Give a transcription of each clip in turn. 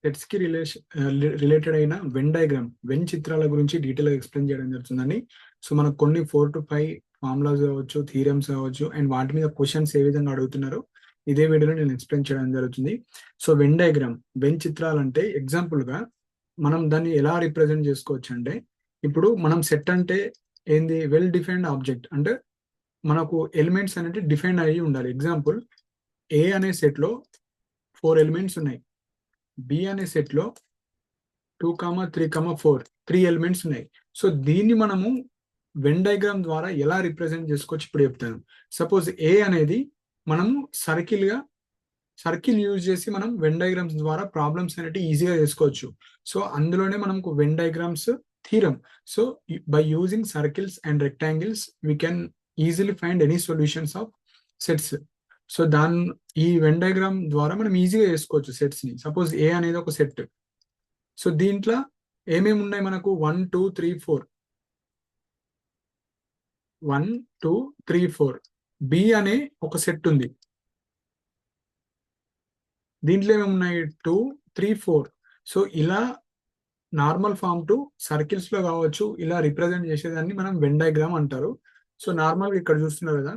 Sets కి related అయిన Venn diagram, when చిత్రాల గురించి డీటెయిల్ గా ఎక్స్ప్లెయిన్ చేయడం జరుగుతుందండి. సో మనకు కొన్ని 4 to 5 ఫార్ములాస్ కావచ్చు, థీరమ్స్ కావచ్చు, అండ్ వాటి మీద క్వశ్చన్స్ ఏ విధంగా అడుగుతున్నారు ఇదే వీడియోలో నేను ఎక్స్ప్లెయిన్ చేయడం జరుగుతుంది. సో వెన్ డయాగ్రామ్, వెన్ చిత్రాలు అంటే ఎగ్జాంపుల్ గా మనం దాన్ని ఎలా రిప్రజెంట్ చేసుకోవచ్చు అంటే, ఇప్పుడు మనం సెట్ అంటే ఏంది, వెల్ డిఫైన్డ్ ఆబ్జెక్ట్ అంటే మనకు ఎలిమెంట్స్ అనేవి డిఫైన్ అయ్యి ఉండాలి. ఎగ్జాంపుల్, ఏ అనే సెట్ లో 4 ఎలిమెంట్స్ ఉన్నాయి, బి అనే సెట్ లో 2, 3, 4 3 ఎలిమెంట్స్ ఉన్నాయి. సో దీన్ని మనము వెన్ డయాగ్రామ్ ద్వారా ఎలా రిప్రజెంట్ చేసుకోవచ్చు ఇప్పుడు చెప్తాను. సపోజ్ ఏ అనేది మనము సర్కిల్ యూజ్ చేసి మనం వెన్ డయాగ్రామ్స్ ద్వారా ప్రాబ్లమ్స్ అనేవి ఈజీగా చేసుకోవచ్చు. సో అందులోనే మనకు Venn diagrams theorem. So by using circles and rectangles we can easily find any solutions of sets. So ఈ వెన్ డయాగ్రామ్ ద్వారా మనం ఈజీగా చేసుకోవచ్చు సెట్స్ ని. సపోజ్ ఏ అనేది ఒక సెట్. సో దీంట్లో ఏమేమి ఉన్నాయి మనకు, 1, 2, 3, 4 1, 2, 3, 4. బి అనే ఒక సెట్ ఉంది, దీంట్లో ఏమేమి ఉన్నాయి 2, 3, 4. సో ఇలా నార్మల్ ఫామ్ టు సర్కిల్స్ లో కావచ్చు, ఇలా రిప్రజెంట్ చేసేదాన్ని మనం వెన్ డయాగ్రామ్ అంటారు. సో నార్మల్ ఇక్కడ చూస్తున్నారు కదా.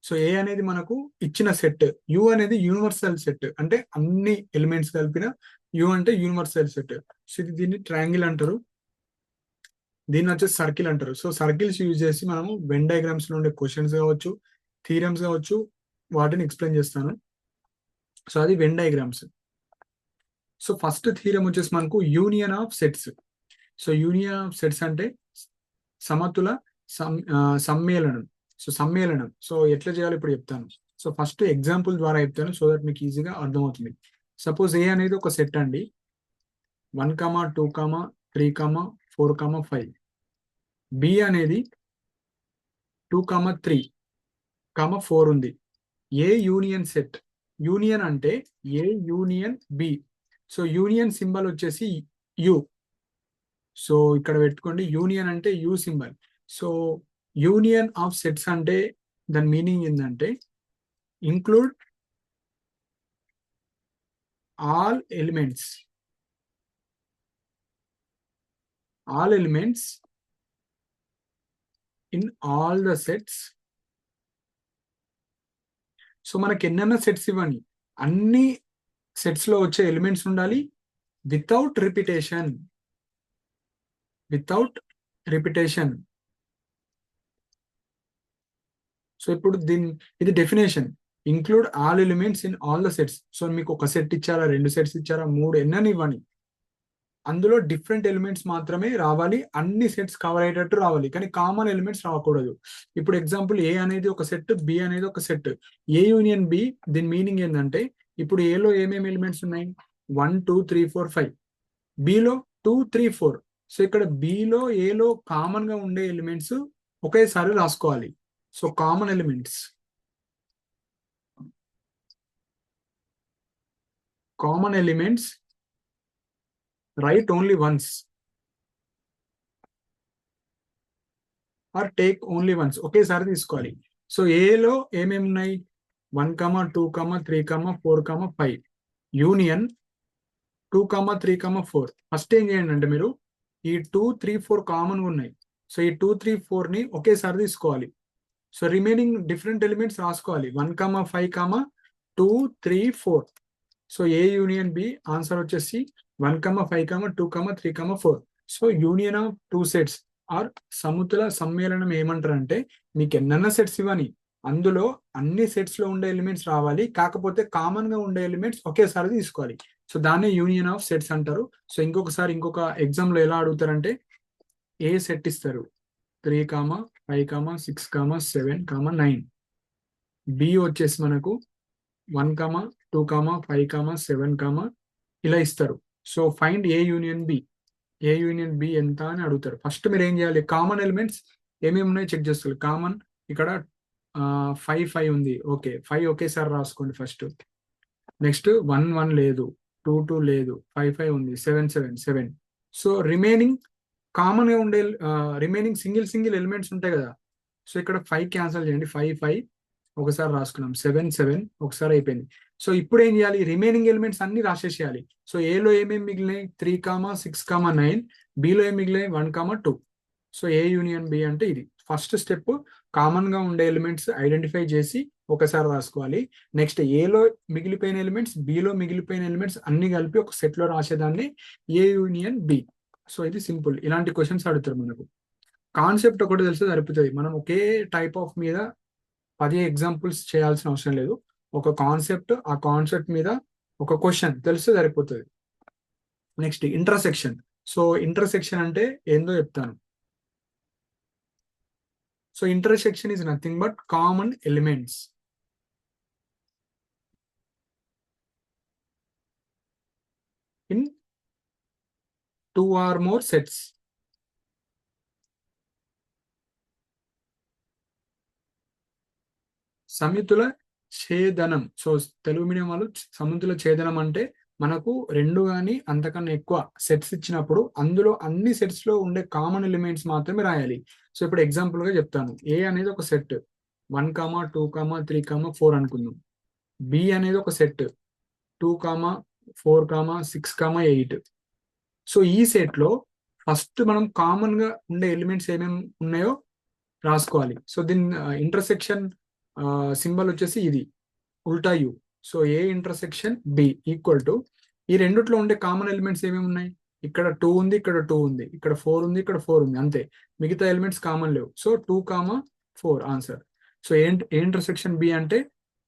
సో ఏ అనేది మనకు ఇచ్చిన సెట్, యు అనేది యూనివర్సల్ సెట్, అంటే అన్ని ఎలిమెంట్స్ కలిపిన యు అంటే యూనివర్సల్ సెట్. సో దీన్ని ట్రయాంగిల్ అంటారు, దీన్ని వచ్చేసి సర్కిల్ అంటారు. సో సర్కిల్స్ యూజ్ చేసి మనము వెన్ డయాగ్రామ్స్ లో ఉండే క్వశ్చన్స్ కావచ్చు, థీరమ్స్ కావచ్చు, వాటిని ఎక్స్ప్లెయిన్ చేస్తాను. సో అది Venn diagrams. So first theorem వచ్చేసి మనకు union of sets. So union of sets అంటే సమతుల సమ్మేళనం. సో సమ్మేళనం, సో ఎట్లా చేయాలి ఇప్పుడు చెప్తాను. సో ఫస్ట్ ఎగ్జాంపుల్ ద్వారా చెప్తాను, సో దట్ మీకు ఈజీగా అర్థమవుతుంది. సపోజ్ ఏ అనేది ఒక సెట్ అండి, 1, 2, 3, 4, 5. బి అనేది 2, 3, 4 ఉంది. A union set. యూనియన్ అంటే A union B. So union symbol వచ్చేసి యు. సో ఇక్కడ పెట్టుకోండి, యూనియన్ అంటే U symbol. So union of sets అంటే దాని మీనింగ్ ఏంటంటే include all elements in all the sets. So మనకి ఎన్నైనా సెట్స్ ఇవ్వండి, అన్ని సెట్స్ లో వచ్చే ఎలిమెంట్స్ ఉండాలి వితౌట్ రిపిటేషన్. సో ఇప్పుడు ఇది definition, include all elements in all the sets. So మీకు ఒక సెట్ ఇచ్చారా, 2 సెట్స్ ఇచ్చారా, 3 ఎన్నని ఇవ్వండి, అందులో డిఫరెంట్ ఎలిమెంట్స్ మాత్రమే రావాలి, అన్ని సెట్స్ కవర్ అయ్యేటట్టు రావాలి, కానీ కామన్ ఎలిమెంట్స్ రాకూడదు. ఇప్పుడు ఎగ్జాంపుల్, ఏ అనేది ఒక సెట్, బి అనేది ఒక సెట్. ఏ యూనియన్ బి, దీని మీనింగ్ ఏంటంటే ఇప్పుడు ఏలో ఏమేమి ఎలిమెంట్స్ ఉన్నాయి, 1, 2, 3, 4, 5. బిలో 2, 3, 4. సో ఇక్కడ బిలో ఏలో కామన్ గా ఉండే ఎలిమెంట్స్ ఒకేసారి రాసుకోవాలి. So common elements write only once or take only once. ఒకేసారి తీసుకోవాలి. సో ఏలో ఏమేమి ఉన్నాయి, 1, 2, 3, 4, 5. యూనియన్ 2, 3, 4. ఫస్ట్ ఏం చేయండి అంటే మీరు ఈ 2, 3, 4 కామన్ గా ఉన్నాయి. సో ఈ 2, 3, 4 ని ఒకేసారి తీసుకోవాలి. సో రిమైనింగ్ డిఫరెంట్ ఎలిమెంట్స్ రాసుకోవాలి, 1, 5, 2, 3, 4. So A union B answer వచ్చేసి 1, 5, 2, 3, 4. So union of 2 sets are సముతుల సమ్మేళనం ఏమంటారంటే, మీకు ఎన్నన్నా సెట్స్ ఇవ్వని, అందులో అన్ని సెట్స్ లో ఉండే ఎలిమెంట్స్ రావాలి, కాకపోతే కామన్ గా ఉండే ఎలిమెంట్స్ ఒకేసారి తీసుకోవాలి. సో దాన్ని యూనియన్ ఆఫ్ సెట్స్ అంటారు. సో ఇంకొక ఎగ్జామ్ లో ఎలా అడుగుతారంటే, ఏ సెట్ ఇస్తారు 3, 5, 6, 7, 9. బి వచ్చేసి మనకు 1, 2, 5, 7, ఇలా ఇస్తారు. So find a union B. A union B ఎంత అని అడుగుతారు. ఫస్ట్ మీరు ఏం చేయాలి, కామన్ ఎలిమెంట్స్ ఏమేమి ఉన్నాయో చెక్ చేసుకోవాలి. కామన్ ఇక్కడ 5 ఉంది, ఓకే 5 ఒకేసారి రాసుకోండి ఫస్ట్. నెక్స్ట్ 1 లేదు, 2 లేదు, 5 ఉంది, 7. సో రిమైనింగ్ కామన్ గా ఉండే రిమైనింగ్ సింగిల్ ఎలిమెంట్స్ ఉంటాయి కదా. సో ఇక్కడ 5 క్యాన్సిల్ చేయండి, 5, ఒకసారి రాసుకున్నాం, 7 7 ఒకసారి అయిపోయింది. సో ఇప్పుడు ఏం చేయాలి, రిమైనింగ్ ఎలిమెంట్స్ అన్ని రాసేసేయాలి. సో ఏలో ఏమేమి మిగిలినాయి, 3 6 9, బిలో ఏమి మిగిలినాయి 1 2. సో ఏ యూనియన్ బి అంటే ఇది ఫస్ట్ స్టెప్. కామన్ గా ఉండే ఎలిమెంట్స్ ఐడెంటిఫై చేసి ఒకసారి రాసుకోవాలి. నెక్స్ట్ ఏలో మిగిలిపోయిన ఎలిమెంట్స్, బిలో మిగిలిపోయిన ఎలిమెంట్స్ అన్ని కలిపి ఒక సెట్ లో రాసేదాన్ని ఏ యూనియన్ బి. సో ఇది సింపుల్. ఇలాంటి క్వశ్చన్స్ అడుగుతారు మనకు. కాన్సెప్ట్ ఒకటి తెలిస్తే సరిపోతుంది. మనం ఒకే టైప్ ఆఫ్ మీద 10 ఎగ్జాంపుల్స్ చేయాల్సిన అవసరం లేదు. ఒక కాన్సెప్ట్, ఆ కాన్సెప్ట్ మీద ఒక క్వశ్చన్ తెలిస్తే సరిపోతుంది. Next intersection. సో ఇంటర్సెక్షన్ అంటే ఏందో చెప్తాను. So intersection is nothing but common elements in two or more sets. సమితుల ఛేదనం. సో తెలుగు మీడియం వాళ్ళు సమితుల ఛేదనం అంటే మనకు రెండు కానీ అంతకన్నా ఎక్కువ సెట్స్ ఇచ్చినప్పుడు అందులో అన్ని సెట్స్ లో ఉండే కామన్ ఎలిమెంట్స్ మాత్రమే రాయాలి. సో ఇప్పుడు ఎగ్జాంపుల్ గా చెప్తాను. ఏ అనేది ఒక సెట్ 1 2 3 4 అనుకుందాం. బి అనేది ఒక సెట్ 2 4 6 8. సో ఈ సెట్ లో ఫస్ట్ మనం కామన్ గా ఉండే ఎలిమెంట్స్ ఏమేమి ఉన్నాయో రాసుకోవాలి. సో దీని ఇంటర్సెక్షన్ సింబల్ వచ్చేసి ఇది ఉల్టా U. So A intersection B equal to ఈ రెండిట్లో ఉండే కామన్ ఎలిమెంట్స్ ఏమేమి ఉన్నాయి, ఇక్కడ 2 ఉంది, ఇక్కడ 2 ఉంది, ఇక్కడ 4 ఉంది, ఇక్కడ 4 ఉంది, అంతే. మిగతా ఎలిమెంట్స్ కామన్ లేవు. So 2 4 answer. So A intersection B అంటే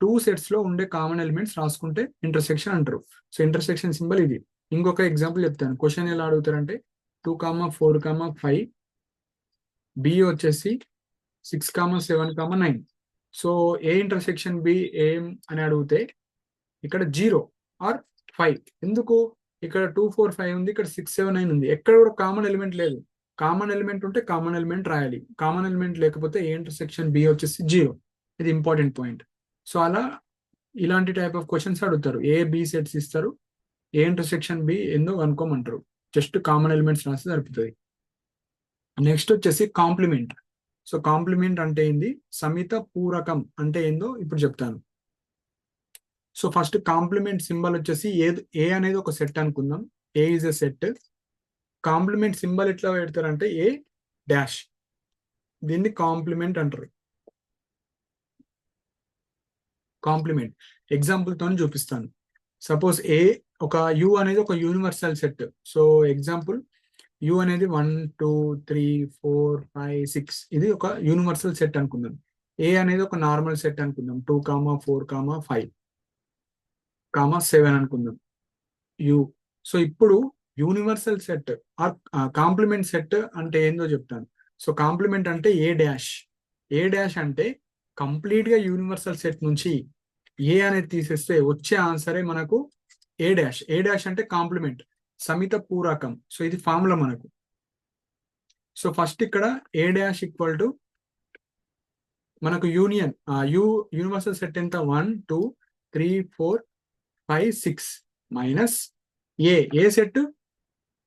2 సెట్స్ లో ఉండే కామన్ ఎలిమెంట్స్ రాసుకుంటే ఇంటర్సెక్షన్ అంటారు. సో ఇంటర్సెక్షన్ సింబల్ ఇది. ఇంకొక ఎగ్జాంపుల్ చెప్తాను. క్వశ్చన్ ఎలా అడుగుతారంటే 2 4 5, బి వచ్చేసి 6 7 9. సో ఏ ఇంటర్సెక్షన్ బి ఏం అని అడిగితే ఇక్కడ 0 ఆర్ 5. ఎందుకు, ఇక్కడ 2 4 5 ఉంది, ఇక్కడ 6 7 9 ఉంది, ఎక్కడ కూడా కామన్ ఎలిమెంట్ లేదు. కామన్ ఎలిమెంట్ ఉంటే కామన్ ఎలిమెంట్ రాయాలి. కామన్ ఎలిమెంట్ లేకపోతే ఏ ఇంటర్సెక్షన్ బి వచ్చేసి 0. ఇది ఇంపార్టెంట్ పాయింట్. సో అలా ఇలాంటి టైప్ ఆఫ్ క్వశ్చన్స్ అడుగుతారు. ఏ బి సెట్స్ ఇస్తారు, ఏ ఇంటర్సెక్షన్ బి ఏందో కనుక్కోమంటారు. జస్ట్ కామన్ ఎలిమెంట్స్ రాస్తే సరిపోతుంది. నెక్స్ట్ వచ్చేసి కాంప్లిమెంట్. సో కాంప్లిమెంట్ అంటే ఏంది, సమిత పూరకం అంటే ఏందో ఇప్పుడు చెప్తాను. సో ఫస్ట్ కాంప్లిమెంట్ సింబల్ వచ్చేసి ఏ అనేది ఒక సెట్ అనుకుందాం. A is a set. Complement symbol ఎట్లా పెడతారంటే ఏ డాష్. దీన్ని కాంప్లిమెంట్ అంటారు. కాంప్లిమెంట్ ఎగ్జాంపుల్ తో చూపిస్తాను. సపోజ్ ఏ ఒక యు అనేది ఒక universal set. So example U అనేది 1 2 3 4 5 6 ఇది ఒక యూనివర్సల్ సెట్ అనుకుందాం. ఏ అనేది ఒక నార్మల్ సెట్ అనుకుందాం. 2 4 5 7 అనుకుందాం యు. సో ఇప్పుడు universal set or complement set అంటే ఏందో చెప్తాను. సో కాంప్లిమెంట్ అంటే ఏ డాష్. ఏ డాష్ అంటే కంప్లీట్ గా యూనివర్సల్ సెట్ నుంచి ఏ అనేది తీసేస్తే వచ్చే ఆన్సరే మనకు ఏ డాష్. ఏ డాష్ అంటే కాంప్లిమెంట్, సమిత పూరకం. సో ఇది ఫార్ములా మనకు. సో ఫస్ట్ ఇక్కడ ఏ డాష్ ఈక్వల్ టు మనకు యూనియన్ యూనివర్సల్ సెట్ ఎంత 1 2 3 4 5 6 మైనస్ ఏ సెట్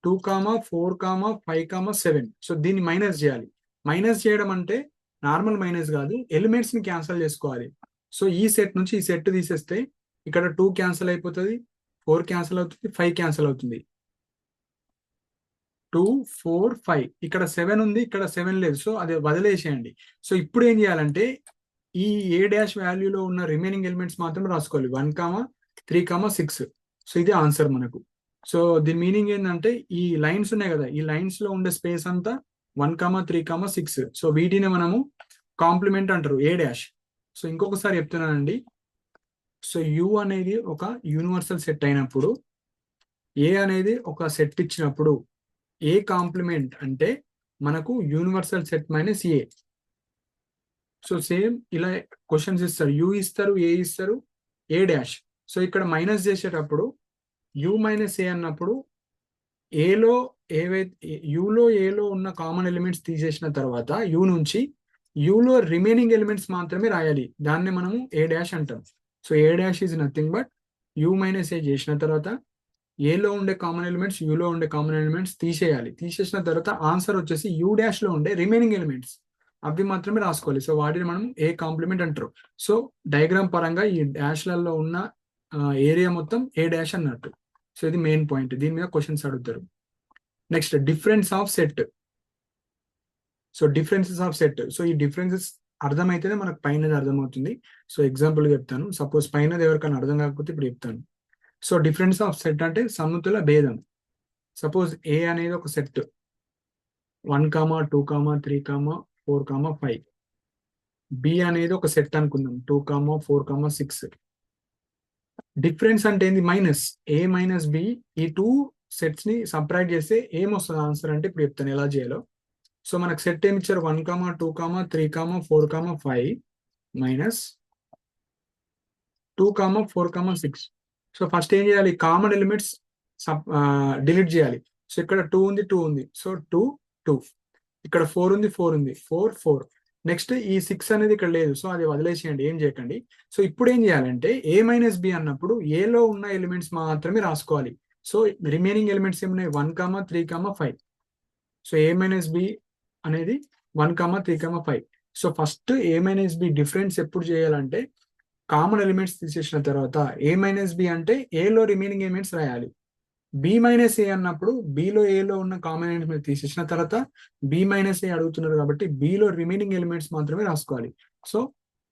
2 4 5 7. సో దీన్ని మైనస్ చేయాలి. మైనస్ చేయడం అంటే నార్మల్ మైనస్ కాదు, ఎలిమెంట్స్ ని క్యాన్సిల్ చేసుకోవాలి. సో ఈ సెట్ నుంచి ఈ సెట్ తీసేస్తే ఇక్కడ 2 క్యాన్సిల్ అయిపోతుంది, 4 క్యాన్సిల్ అవుతుంది, 5 క్యాన్సిల్ అవుతుంది. 2 4 5 ఇక్కడ 7 ఉంది, ఇక్కడ 7 లేదు. సో అది వదిలేసేయండి. సో ఇప్పుడు ఏం చేయాలంటే ఈ ఏ డాష్ వాల్యూలో ఉన్న రిమైనింగ్ ఎలిమెంట్స్ మాత్రం రాసుకోవాలి. 1 3 6. సో ఇది ఆన్సర్ మనకు. సో దీని మీనింగ్ ఏంటంటే ఈ లైన్స్ ఉన్నాయి కదా, ఈ లైన్స్ లో ఉండే స్పేస్ అంతా 1 3 6. సో వీటిని మనము కాంప్లిమెంట్ అంటారు, ఏ డాష్. సో ఇంకొకసారి చెప్తున్నానండి. సో యు అనేది ఒక యూనివర్సల్ సెట్ అయినప్పుడు, ఏ అనేది ఒక సెట్ ఇచ్చినప్పుడు ఏ కాంప్లిమెంట్ అంటే మనకు universal set minus A. So same ఇలా క్వశ్చన్స్ ఇస్తారు. యు ఇస్తారు, ఏ ఇస్తారు, ఏ డాష్. సో ఇక్కడ మైనస్ చేసేటప్పుడు యు మైనస్ ఏ అన్నప్పుడు ఏలో ఏలో ఉన్న కామన్ ఎలిమెంట్స్ తీసేసిన తర్వాత యు నుంచి యూలో రిమైనింగ్ ఎలిమెంట్స్ మాత్రమే రాయాలి. దాన్ని మనము ఏ డాష్ అంటాం. So A dash is nothing but U minus A చేసిన తర్వాత ఏలో ఉండే కామన్ ఎలిమెంట్స్, యూలో ఉండే కామన్ ఎలిమెంట్స్ తీసేయాలి. తీసేసిన తర్వాత ఆన్సర్ వచ్చేసి యు డాష్ లో ఉండే రిమైనింగ్ ఎలిమెంట్స్. అవి మాత్రమే రాసుకోవాలి. సో వాటిని మనం ఏ కాంప్లిమెంట్ అంటారు. సో డయాగ్రామ్ పరంగా ఈ డాష్లలో ఉన్న ఏరియా మొత్తం ఏ డాష్ అన్నట్టు. సో ఇది మెయిన్ పాయింట్, దీని మీద క్వశ్చన్స్ అడుగుతారు. Next difference of set. So differences of set. So ఈ డిఫరెన్సెస్ అర్థమైతేనే మనకు పైనది అర్థమవుతుంది. సో ఎగ్జాంపుల్ చెప్తాను. సపోజ్ పైనది ఎవరికైనా అర్థం కాకపోతే ఇప్పుడు చెప్తాను. సో డిఫరెన్స్ ఆఫ్ సెట్ అంటే సమతుల భేదం. సపోజ్ ఏ అనేది ఒక సెట్ 1, 2, 3, 4, 5. బి అనేది ఒక సెట్ అనుకుందాం 2, 4, 6. డిఫరెన్స్ అంటే ఏంది? మైనస్. ఏ మైనస్ బి, ఈ 2 సెట్స్ ని సబ్ట్రాక్ట్ చేస్తే ఏమొస్తుంది ఆన్సర్ అంటే ఇప్పుడు చెప్తాను ఎలా చేయాలో. సో మనకు సెట్ ఏమి ఇచ్చారు? 1, 2, 3, 4, 5 మైనస్ 2, 4, 6. సో ఫస్ట్ ఏం చేయాలి? కామన్ ఎలిమెంట్స్ డిలీట్ చేయాలి. సో ఇక్కడ 2 ఉంది, 2 ఉంది. సో 2, 2. ఇక్కడ 4 ఉంది, 4 ఉంది. 4, 4. నెక్స్ట్ ఈ 6 అనేది ఇక్కడ లేదు. సో అది వదిలేసేయండి, ఏం చేయకండి. సో ఇప్పుడు ఏం చేయాలంటే ఏ మైనస్ బి అన్నప్పుడు ఏలో ఉన్న ఎలిమెంట్స్ మాత్రమే రాసుకోవాలి. సో రిమైనింగ్ ఎలిమెంట్స్ ఏమున్నాయి? 1, 3, 5. సో ఏ మైనస్ బి అనేది 1, 3, 5. సో ఫస్ట్ ఏ మైనస్ బి డిఫరెన్స్ ఎప్పుడు చేయాలంటే కామన్ ఎలిమెంట్స్ తీసేసిన తర్వాత ఏ మైనస్ బి అంటే ఏలో రిమైనింగ్ ఎలిమెంట్స్ రాయాలి. బి మైనస్ ఏ అన్నప్పుడు బిలో ఏలో ఉన్న కామన్ ఎలిమెంట్స్ తీసేసిన తర్వాత బి మైనస్ ఏ అడుగుతున్నారు కాబట్టి బిలో రిమైనింగ్ ఎలిమెంట్స్ మాత్రమే రాసుకోవాలి. సో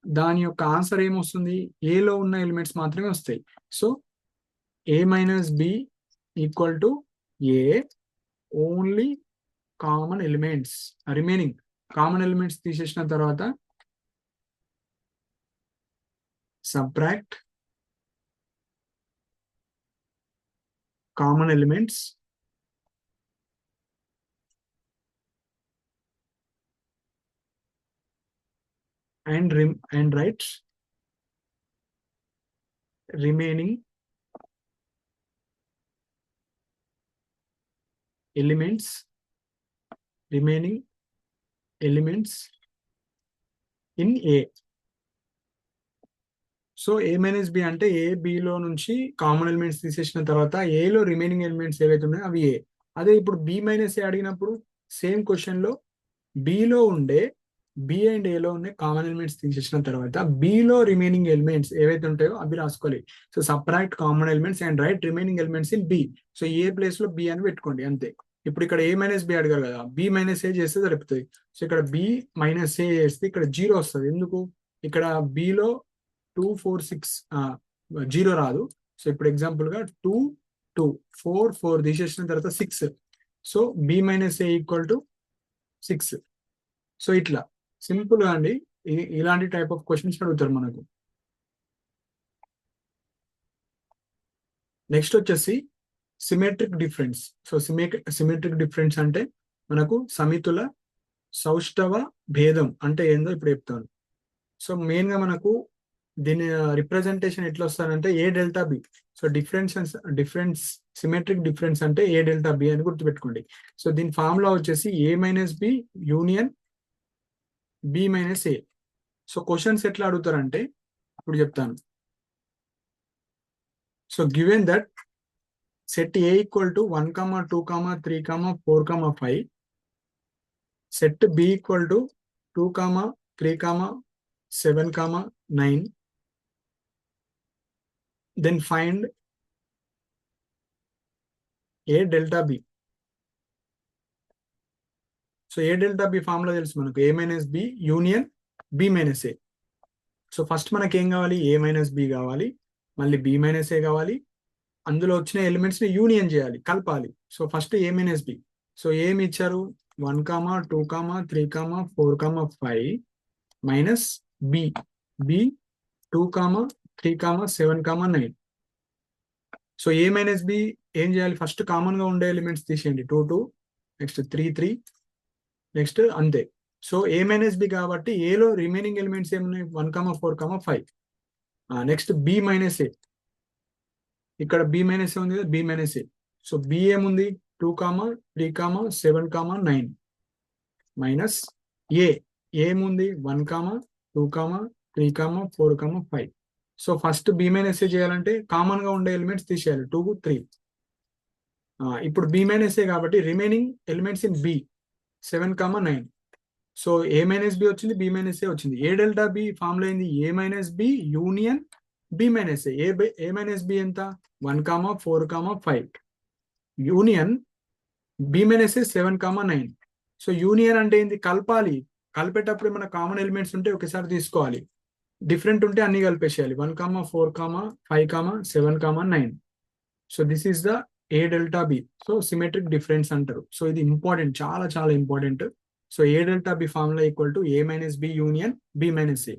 దాని యొక్క ఆన్సర్ ఏమొస్తుంది? ఏలో ఉన్న ఎలిమెంట్స్ మాత్రమే వస్తాయి. So A minus B equal to A only common elements. Remaining common elements తీసేసిన తర్వాత subtract common elements and write remaining elements in A. So A minus B అంటే ఏ బిలో నుంచి కామన్ ఎలిమెంట్స్ తీసేసిన తర్వాత ఏలో రిమైనింగ్ ఎలిమెంట్స్ ఏవైతే ఉన్నాయో అవి ఏ. అదే ఇప్పుడు బి మైనస్ ఏ అడిగినప్పుడు సేమ్ క్వశ్చన్ లో బిలో ఉండే బి అండ్ ఏలో ఉండే కామన్ ఎలిమెంట్స్ తీసేసిన తర్వాత బిలో రిమైనింగ్ ఎలిమెంట్స్ ఏవైతే ఉంటాయో అవి రాసుకోవాలి. So subtract common elements and write remaining elements in B. So A place లో బి అని పెట్టుకోండి అంతే. ఇప్పుడు ఇక్కడ ఏ మైనస్ బి అడిగారు కదా, బి మైనస్ ఏ చేస్తే సరిపోతుంది. సో ఇక్కడ బి మైనస్ ఏ చేస్తే ఇక్కడ 0 వస్తుంది. ఎందుకు? ఇక్కడ బిలో 2, 4, 6 0 రాదు. సో ఇప్పుడు ఎగ్జాంపుల్ గా 2, 2, 4, 4 తీసేసిన తర్వాత 6. So B minus A equal to 6. So ఇట్లా సింపుల్ గా అండి ఇలాంటి టైప్ ఆఫ్ క్వశ్చన్స్ అడుగుతారు మనకు. నెక్స్ట్ వచ్చేసి symmetric difference. So symmetric difference అంటే మనకు సమితుల సౌష్ఠవ భేదం అంటే ఏందో ఇప్పుడు చెప్తాను. సో మెయిన్ గా మనకు దీని రిప్రజెంటేషన్ ఎట్లా వస్తారంటే A delta B. So difference symmetric difference అంటే ఏ డెల్టా బి అని గుర్తుపెట్టుకోండి. సో దీని ఫార్ములా వచ్చేసి A minus B union B minus A. So questions ఎట్లా అడుగుతారంటే ఇప్పుడు చెప్తాను. So given that set A equal to 1, 2, 3, 4, 5, set B equal to 2, 3, 7, 9, then find A delta B. So A delta B formula తెలుసు మనకు, A minus B union B minus A. So first మనకి ఏం కావాలి? ఏ minus B కావాలి, మళ్ళీ B minus ఏ కావాలి, అందులో వచ్చిన ఎలిమెంట్స్ ని యూనియన్ చేయాలి, కలపాలి. సో ఫస్ట్ ఏ మైనస్ బి. సో ఏమి ఇచ్చారు? 1, 2, 3, 4, 5 minus B 2, 3, 7, 9. So A minus B ఏం చేయాలి? ఫస్ట్ కామన్ గా ఉండే ఎలిమెంట్స్ తీసేయండి. 2, 2, నెక్స్ట్ 3, 3, నెక్స్ట్ అంతే. సో ఏ మైనస్ బి కాబట్టి ఏలో రిమైనింగ్ ఎలిమెంట్స్ ఏమున్నాయి? 1, 4, 5. నెక్స్ట్ బి మైనస్ ఏ. ఇక్కడ బి మైనస్ ఏ ఉంది కదా, B minus A. So B ఏముంది? 2, 3, 7, 9 మైనస్ ఏ ఏముంది? 1, 2, 3, 4, 5. సో ఫస్ట్ బి మైనస్ ఏ చేయాలంటే కామన్ గా ఉండే ఎలిమెంట్స్ తీసేయాలి 2, 3. ఇప్పుడు బి మైనస్ ఏ కాబట్టి remaining elements in B 7, 9. So A minus B వచ్చింది, బి మైనస్ ఏ వచ్చింది. ఏ డెల్టా బి ఫార్ములా అయింది A minus B union B minus A. A minus B ఎంత 1, 4, 5. Union B minus A 7, 9. So union అంటే ఏంది, కలపాలి. కలిపేటప్పుడు మన common elements ఉంటే ఒకసారి తీసుకోవాలి, డిఫరెంట్ ఉంటే అన్ని కలిపేసేయాలి. 1, 4, 5, 7, 9. So this is the A delta B. So symmetric difference అంటారు. సో ఇది ఇంపార్టెంట్, చాలా చాలా important. So A delta B formula equal to A minus B union B minus A.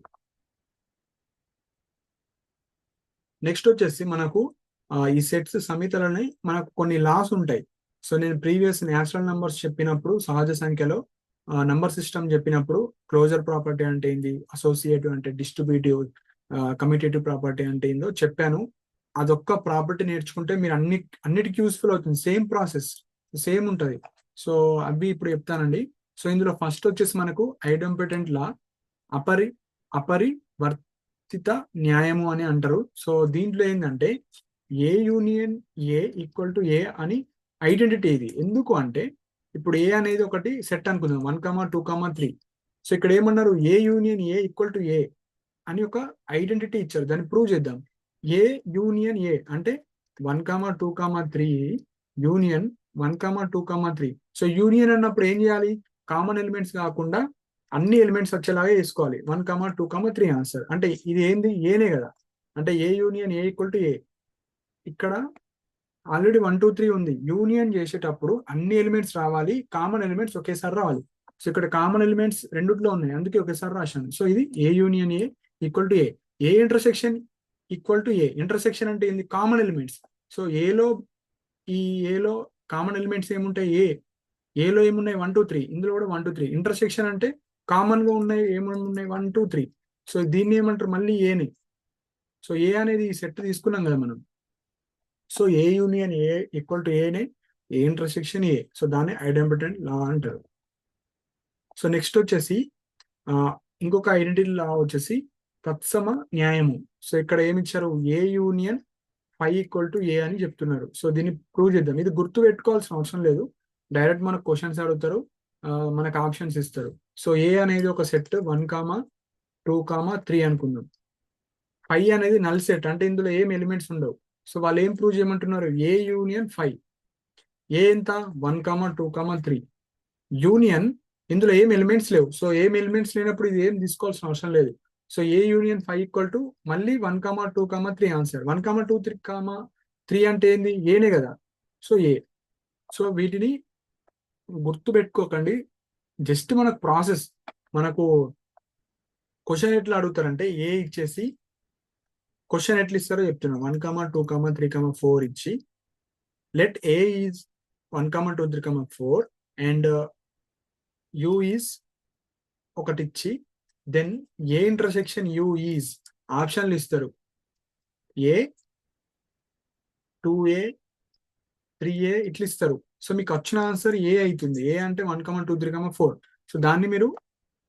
Next వచ్చేసి మనకు ఈ సెట్స్ సమితులని మనకు కొన్ని లాస్ ఉంటాయి. సో నేను ప్రీవియస్ న్యాచురల్ నంబర్స్ చెప్పినప్పుడు, సహజ సంఖ్యలో నంబర్ సిస్టమ్ చెప్పినప్పుడు క్లోజర్ ప్రాపర్టీ అంటే ఏంది, అసోసియేటివ్ అంటే డిస్ట్రిబ్యూటివ్, కమ్యూటేటివ్ ప్రాపర్టీ అంటే ఏందో చెప్పాను. అదొక్క ప్రాపర్టీ నేర్చుకుంటే మీరు అన్నిటికీ యూస్ఫుల్ అవుతుంది. సేమ్ ప్రాసెస్ సేమ్ ఉంటుంది. సో అవి ఇప్పుడు చెప్తానండి. సో ఇందులో ఫస్ట్ వచ్చేసి మనకు ఐడెంపిటెంట్ లా, అపరివర్తిత న్యాయము అని అంటారు. సో దీంట్లో ఏంటంటే ఏ యూనియన్ ఏ ఈక్వల్ టు ఏ అని ఐడెంటిటీ. ఇది ఎందుకు అంటే ఇప్పుడు ఏ అనేది ఒకటి సెట్ అనుకుందాం, 1, 2, 3. సో ఇక్కడ ఏమన్నారు, ఏ యూనియన్ ఏ ఈక్వల్ టు ఏ అని ఒక ఐడెంటిటీ ఇచ్చారు. దాన్ని ప్రూవ్ చేద్దాం. ఏ యూనియన్ ఏ అంటే 1, 2, 3 యూనియన్ 1, 2, 3. సో యూనియన్ అన్నప్పుడు ఏం చేయాలి, కామన్ ఎలిమెంట్స్ కాకుండా అన్ని ఎలిమెంట్స్ వచ్చేలాగా వేసుకోవాలి. 1, 2, 3 ఆన్సర్. అంటే ఇది ఏంది, ఏనే కదా. అంటే A union A equal to ఏ. ఇక్కడ ఆల్రెడీ 1, 2, 3 ఉంది. యూనియన్ చేసేటప్పుడు అన్ని ఎలిమెంట్స్ రావాలి, కామన్ ఎలిమెంట్స్ ఒకేసారి రావాలి. సో ఇక్కడ కామన్ ఎలిమెంట్స్ రెండిట్లో ఉన్నాయి, అందుకే ఒకేసారి రాశాను. సో ఇది A union A equal to A. A intersection equal to A. Intersection అంటే ఏంది, కామన్ ఎలిమెంట్స్. సో ఏలో కామన్ ఎలిమెంట్స్ ఏముంటాయి, ఏలో ఏమున్నాయి 1, 2, 3. ఇందులో కూడా 1, 2, 3. ఇంటర్సెక్షన్ అంటే కామన్ గా ఉన్నాయి, ఏమున్నాయి 1, 2, 3. సో దీన్ని ఏమంటారు, మళ్ళీ ఏని. సో ఏ అనేది ఈ సెట్ తీసుకున్నాం కదా మనం. So A union A equal to ఏనే, ఏ ఇంటర్సెక్షన్ ఏ. సో దాన్ని ఐడెంటిటీ లా అంటారు. సో నెక్స్ట్ వచ్చేసి ఇంకొక ఐడెంటిటీ లా వచ్చేసి తత్సమ న్యాయము. సో ఇక్కడ ఏమి ఇచ్చారు, ఏ యూనియన్ ఫై ఈక్వల్ టు ఏ అని చెప్తున్నారు. సో దీన్ని ప్రూవ్ చేద్దాం. ఇది గుర్తు పెట్టుకోవాల్సిన అవసరం లేదు, డైరెక్ట్ మనకు క్వశ్చన్స్ అడుగుతారు, మనకు ఆప్షన్స్ ఇస్తారు. సో ఏ అనేది ఒక సెట్ 1, 2, 3 అనుకుందాం. ఫై అనేది నల్ సెట్, అంటే ఇందులో ఏం ఎలిమెంట్స్ ఉండవు. సో వాళ్ళు ఏం ప్రూవ్ చేయమంటున్నారు, ఏ యూనియన్ ఫై. ఏ ఎంత 1, 2, 3. యూనియన్ ఇందులో ఏం ఎలిమెంట్స్ లేవు. సో ఏం ఎలిమెంట్స్ లేనప్పుడు ఇది ఏం తీసుకోవాల్సిన అవసరం లేదు. So A union phi equal to మళ్ళీ 1, 2, 3 ఆన్సర్. 1, 2, 3 అంటే ఏంది, ఏనే కదా. సో ఏ. సో వీటిని గుర్తు పెట్టుకోకండి, జస్ట్ మనకు ప్రాసెస్. మనకు క్వశ్చన్ ఎట్లా అడుగుతారంటే ఏ ఇచ్చేసి క్వశ్చన్ ఎట్లా ఇస్తారో చెప్తున్నాను. 1, 2, 3, 4 ఇచ్చి let A is 1, 2, 3, 4 and U is ఒకటి ఇచ్చి, then A intersection U is ఆప్షన్లు ఇస్తారు. ఏ 2A 3A ఇట్లా ఇస్తారు. సో మీకు వచ్చిన ఆన్సర్ ఏ అవుతుంది. ఏ అంటే 1, 2, 3, 4. సో దాన్ని మీరు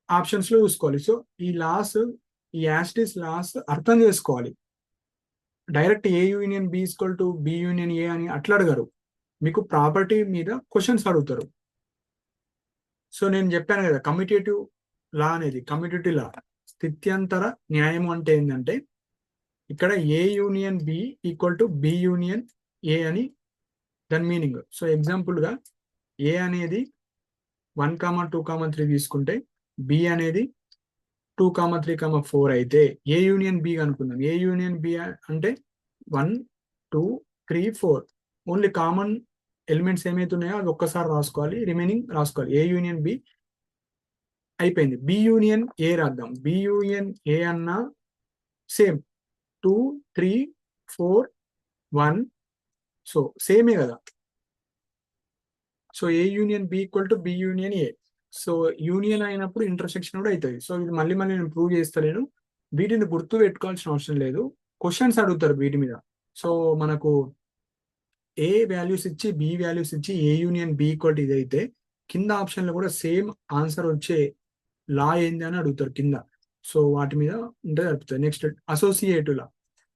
ఆప్షన్స్ లో చూసుకోవాలి. సో ఈ లాస్, ఈ యాస్టిస్ లాస్ అర్థం చేసుకోవాలి. Direct A union B equal to B union A అని అట్లా అడగరు, మీకు ప్రాపర్టీ మీద క్వశ్చన్స్ అడుగుతారు. సో నేను చెప్పాను కదా, కమ్యూటేటివ్ లా అనేది, కమ్యూటేటివ్ లా స్థిత్యంతర న్యాయం అంటే ఏంటంటే ఇక్కడ A union B equal to B union A అని దాని మీనింగ్. సో ఎగ్జాంపుల్ గా ఏ అనేది 1, 2, 3 తీసుకుంటే బి అనేది 2, 3, 4 అయితే ఏ యూనియన్ బి అనుకుందాం. ఏ యూనియన్ బి అంటే 1, 2, 3, 4 ఓన్లీ కామన్ ఎలిమెంట్స్ ఏమైతే ఉన్నాయో అది ఒక్కసారి రాసుకోవాలి, రిమైనింగ్ రాసుకోవాలి. ఏ యూనియన్ బి అయిపోయింది. బి యూనియన్ ఏ రాద్దాం. బి యూనియన్ ఏ అన్నా సేమ్ 2, 3, 4, 1. సో సేమే కదా. So A union B equal to B union A. So union అయినప్పుడు ఇంటర్సెక్షన్ కూడా అవుతుంది. సో ఇది మళ్ళీ నేను ప్రూవ్ చేస్తలేను, వీటిని గుర్తు పెట్టుకోవాల్సిన అవసరం లేదు, క్వశ్చన్స్ అడుగుతారు వీటి మీద. సో మనకు ఏ వాల్యూస్ ఇచ్చి బి వాల్యూస్ ఇచ్చి ఏ యూనియన్ బి ఈక్వల్ టు ఇదైతే కింద ఆప్షన్లో కూడా సేమ్ ఆన్సర్ వచ్చే లా ఏంది అని అడుగుతారు కింద. సో వాటి మీద ఉంటే జరుపుతారు. Next associative law.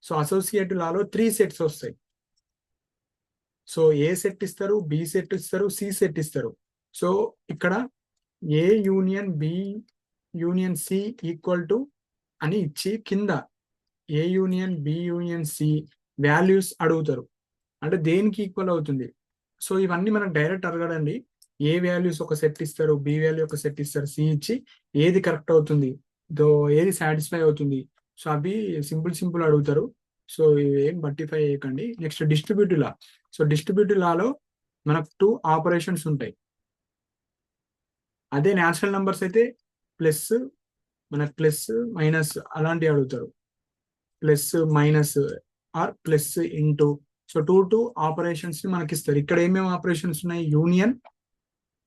So associative లాలో 3 సెట్స్ వస్తాయి. సో ఏ సెట్ ఇస్తారు, బి సెట్ ఇస్తారు, సి సెట్ ఇస్తారు. సో ఇక్కడ A union B union C equal to అని ఇచ్చి కింద A union B union C values అడుగుతారు. అంటే దేనికి ఈక్వల్ అవుతుంది. సో ఇవన్నీ మనకు డైరెక్ట్ అడగడండి. ఏ వాల్యూస్ ఒక సెట్ ఇస్తారు, బి వాల్యూ ఒక సెట్ ఇస్తారు, సి ఇచ్చి ఏది కరెక్ట్ అవుతుంది, ఏది సాటిస్ఫై అవుతుంది. సో అవి సింపుల్ అడుగుతారు. సో ఏం బట్టిఫై చేయకండి. Next distributive law. So distributive లాలో మనకు 2 ఆపరేషన్స్ ఉంటాయి. అదే న్యాచురల్ నంబర్స్ అయితే ప్లస్, మనకు ప్లస్ మైనస్ అలాంటివి అడుగుతారు. Plus minus or plus into. So 2 operations ని మనకి ఇస్తారు. ఇక్కడ ఏమేమి ఆపరేషన్స్ ఉన్నాయి, union,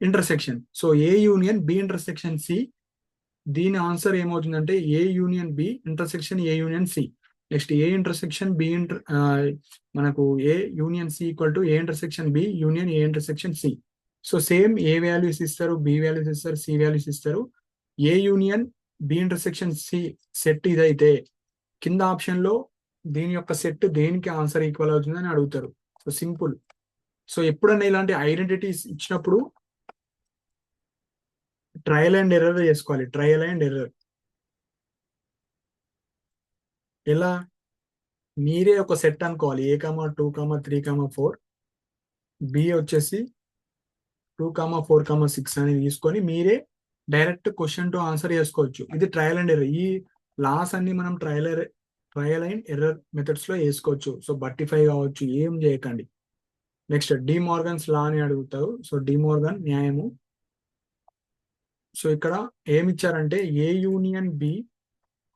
intersection. So A union B intersection C, దీని ఆన్సర్ ఏమవుతుందంటే A union B intersection A union C. Next A intersection B మనకు A union C equal to A intersection B union A intersection C. So same A values ఇస్తారు, B values ఇస్తారు, C values ఇస్తారు. A union B intersection C set ఇదైతే కింద option లో దీని యొక్క set దేనికి ఆన్సర్ ఈక్వల్ అవుతుందని అడుగుతారు. So simple. సో ఎప్పుడన్నా ఇలాంటి ఐడెంటిటీస్ ఇచ్చినప్పుడు ట్రయల్ అండ్ ఎర్రర్ చేసుకోవాలి. ట్రయల్ అండ్ ఎర్రర్ ఎలా, మీరే ఒక సెట్ అనుకోవాలి. ఏ కామా 2 కామా 3 కామా 4, బి వచ్చేసి 2 కామా 4 కామా 6 అని తీసుకొని మీరే డైరెక్ట్ క్వశ్చన్ టు ఆన్సర్ చేసుకోవచ్చు. ఇది ట్రయల్ అండ్ ఎర్రర్. ఈ లాస్ అన్ని మనం ట్రయల్ అండ్ ఎర్రర్ మెథడ్స్ లో వేసుకోవచ్చు. సో బట్టిఫై కావచ్చు, ఏం చేయకండి. నెక్స్ట్ డి మోర్గన్స్ లా అని అడుగుతారు. సో డి మోర్గన్ న్యాయము. సో ఇక్కడ ఏమి ఇచ్చారంటే A union B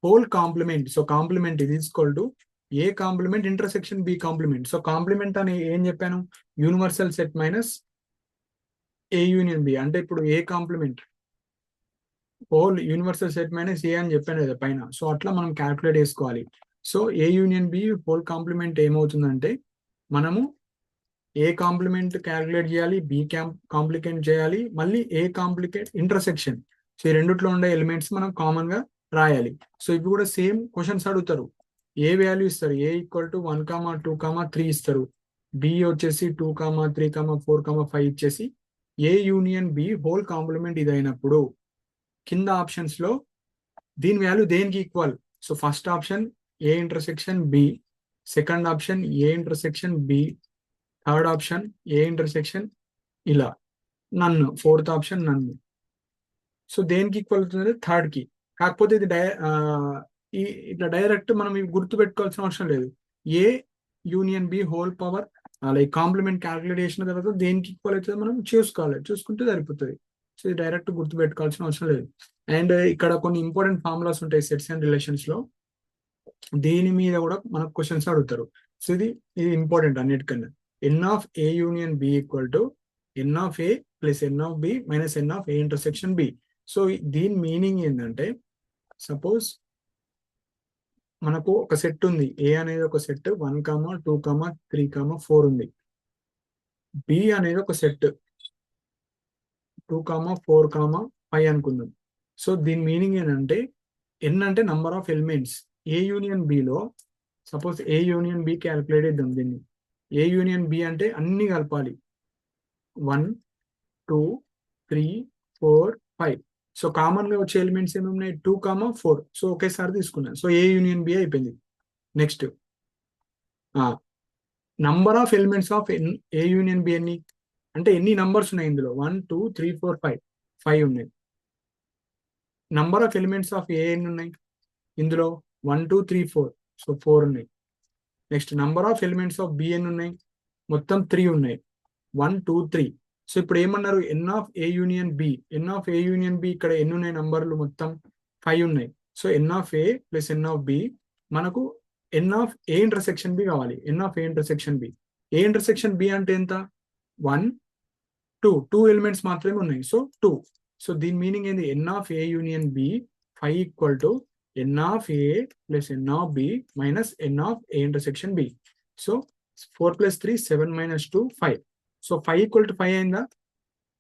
whole complement. So complement ఇది equal to A complement intersection B complement. So complement అని ఏం చెప్పాను, universal set minus A union B. అంటే ఇప్పుడు A complement whole universal set minus A అని చెప్పాను కదా పైన. సో అట్లా మనం క్యాల్కులేట్ చేసుకోవాలి. So A union B whole complement ఏమవుతుందంటే మనము ఏ కాంప్లిమెంట్ క్యాల్కులేట్ చేయాలి, బి కాంప్లికేట్ చేయాలి, మళ్ళీ ఏ కాంప్లికేట్ ఇంటర్సెక్షన్. సో ఈ రెండిట్లో ఉండే ఎలిమెంట్స్ మనం కామన్ గా రాయాలి. సో ఇవి కూడా సేమ్ క్వశ్చన్స్ అడుగుతారు. ఏ వాల్యూ ఇస్తారు, ఏ ఈక్వల్ టు 1 కామా 2 కామా 3 ఇస్తారు, బి వచ్చేసి 2 కామా 3 కామా 4 కామా 5 ఇచ్చేసి A union B whole complement ఇది అయినప్పుడు కింద ఆప్షన్స్ లో దీని వాల్యూ దేనికి equal. So first option A intersection B, second option A intersection B, third option A intersection ఇలా, నన్ను ఫోర్త్ ఆప్షన్ నన్ను. సో దేనికి ఈక్వల్ అవుతుంది, థర్డ్ కి. కాకపోతే ఇది ఇట్లా డైరెక్ట్ మనం ఇవి గుర్తు పెట్టుకోవాల్సిన అవసరం లేదు. A union B whole power like complement calculate చేసిన తర్వాత దేనికి ఈక్వల్ అవుతుంది మనం చూసుకోవాలి, చూసుకుంటే సరిపోతుంది. సో ఇది డైరెక్ట్ గుర్తు పెట్టుకోవాల్సిన అవసరం లేదు. అండ్ ఇక్కడ కొన్ని ఇంపార్టెంట్ ఫార్ములాస్ ఉంటాయి సెట్స్ అండ్ రిలేషన్స్ లో, దీని మీద కూడా మనకు క్వశ్చన్స్ అడుగుతారు. సో ఇది ఇంపార్టెంట్ అన్నిటికన్నా. N of A union B equal to N of A plus N of B minus N of A intersection B. So దీని మీనింగ్ ఏంటంటే సపోజ్ మనకు ఒక సెట్ ఉంది, ఏ అనేది ఒక సెట్ 1 కామా 2 కామా 3 కామా 4 ఉంది, బి అనేది ఒక సెట్ 2 కామా 4 కామా 5 అనుకుందాం. సో దీని మీనింగ్ ఏంటంటే ఎన్ అంటే number of elements. A union బిలో suppose A union B calculate చేద్దాం దీన్ని. ఏ యూనియన్ బి అంటే అన్ని కలపాలి, 1 2 3 4 5. సో కామన్ గా వచ్చే ఎలిమెంట్స్ ఏమి ఉన్నాయి, 2 కామా 4. సో ఒకేసారి తీసుకున్నాను. సో ఏ యూనియన్ బి అయిపోయింది. Next number of elements of A union B ఎన్ని అంటే ఎన్ని నంబర్స్ ఉన్నాయి ఇందులో, 1 2 3 4 5, 5 ఉన్నాయి. నంబర్ ఆఫ్ ఎలిమెంట్స్ ఆఫ్ ఏ ఎన్ని ఉన్నాయి ఇందులో, 1 2 3 4, సో 4 ఉన్నాయి. Next number of elements of B ఎన్ని ఉన్నాయి, మొత్తం 3 ఉన్నాయి, 1 2 3. సో ఇప్పుడు ఏమన్నారు, N of A union B. N of A union B ఇక్కడ ఎన్ని ఉన్నాయి నంబర్లు, మొత్తం 5 ఉన్నాయి. So N of A plus N of B, మనకు N of A intersection B కావాలి. N of A intersection B, A intersection B అంటే ఎంత, 1 2 ఎలిమెంట్స్ మాత్రమే ఉన్నాయి. సో 2. సో దీని మీనింగ్ ఏంది, N of A union B 5 equal to N of A plus N of B minus N of A intersection B. So 4 + 3 7 - 2 5. So 5 equal to 5 అయిందా.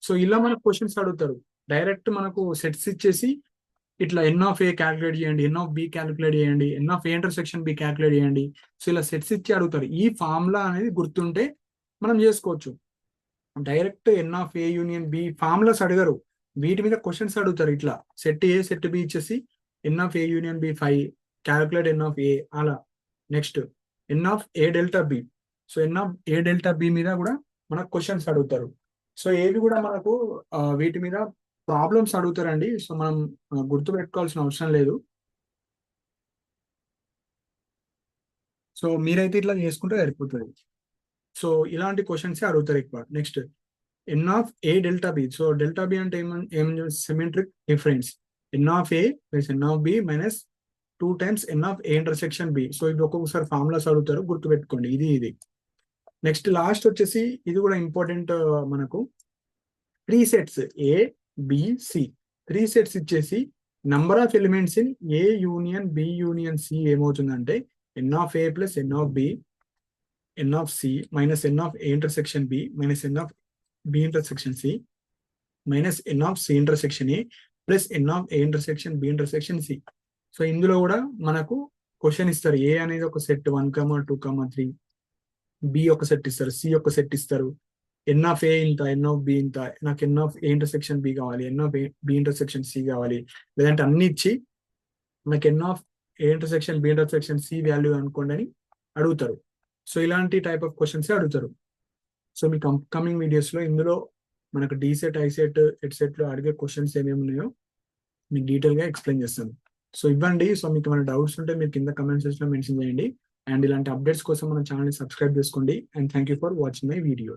So ఇలా మనకు questions అడుగుతారు. డైరెక్ట్ మనకు sets ఇచ్చేసి ఇట్లా ఎన్ of A calculate చేయండి, N of B calculate చేయండి, N of A intersection B calculate చేయండి. సో ఇలా సెట్స్ ఇచ్చి అడుగుతారు. ఈ ఫార్ములా అనేది గుర్తుంటే మనం చేసుకోవచ్చు. Direct N of A union B formulas అడగరు. వీటి మీద క్వశ్చన్స్ అడుగుతారు ఇట్లా సెట్ ఏ సెట్ బి ఇచ్చేసి N of A union B 5, calculate N of A అలా. Next N of A delta B. So N of A delta B మీద కూడా మనకు క్వశ్చన్స్ అడుగుతారు. సో ఏవి కూడా మనకు వీటి మీద ప్రాబ్లమ్స్ అడుగుతారండి. సో మనం గుర్తు పెట్టుకోవాల్సిన అవసరం లేదు. సో మీరైతే ఇట్లా చేసుకుంటే సరిపోతుంది. సో ఇలాంటి క్వశ్చన్స్ అడుగుతారు ఎక్కువ. Next N of A delta B. So delta B అంటే ఏం symmetric difference. N of A plus N of B minus 2 times N of A intersection B. So ఇది ఒక్కొక్కసారి ఫార్ములాస్ అడుగుతారు, గుర్తుపెట్టుకోండి. ఇది నెక్స్ట్ లాస్ట్ వచ్చేసి ఇది కూడా ఇంపార్టెంట్ మనకు 3 sets A B C. 3 sets ఇచ్చేసి number of elements in A union B union C ఏమవుతుందంటే N of A plus N of B N of C minus N of A intersection B minus N of B intersection C minus N of C intersection A plus N of A intersection B intersection C. So ఇందులో కూడా మనకు question ఇస్తారు. A అనేది ఒక set 1, 2, 3, B ఒక set ఇస్తారు, C ఒక set ఇస్తారు. ఎన్ ఆఫ్ ఏ ఇంత, ఎన్ ఆఫ్ బి ఇంత, నాకు N of A intersection B కావాలి, N of B intersection C కావాలి, లేదంటే అన్ని ఇచ్చి నాకు N of A intersection B intersection C value అనుకోండి అని అడుగుతారు. సో ఇలాంటి టైప్ ఆఫ్ క్వశ్చన్స్ అడుగుతారు. సో మీకు అప్కమింగ్ వీడియోస్ లో ఇందులో మనకు డీసెట్ ఐసెట్ హెడ్సెట్ లో అడిగే క్వశ్చన్స్ ఏమేమి ఉన్నాయో మీకు డీటెయిల్ గా ఎక్స్ప్లెయిన్ చేస్తాను. సో ఇవ్వండి. సో మీకు ఏమైనా డౌట్స్ ఉంటే మీరు కింద కమెంట్ సెక్షన్ లో మెన్షన్ చేయండి. అండ్ ఇలాంటి అప్డేట్స్ కోసం మన ఛానల్ ని సబ్స్క్రైబ్ చేసుకోండి. And thank you for watching my video.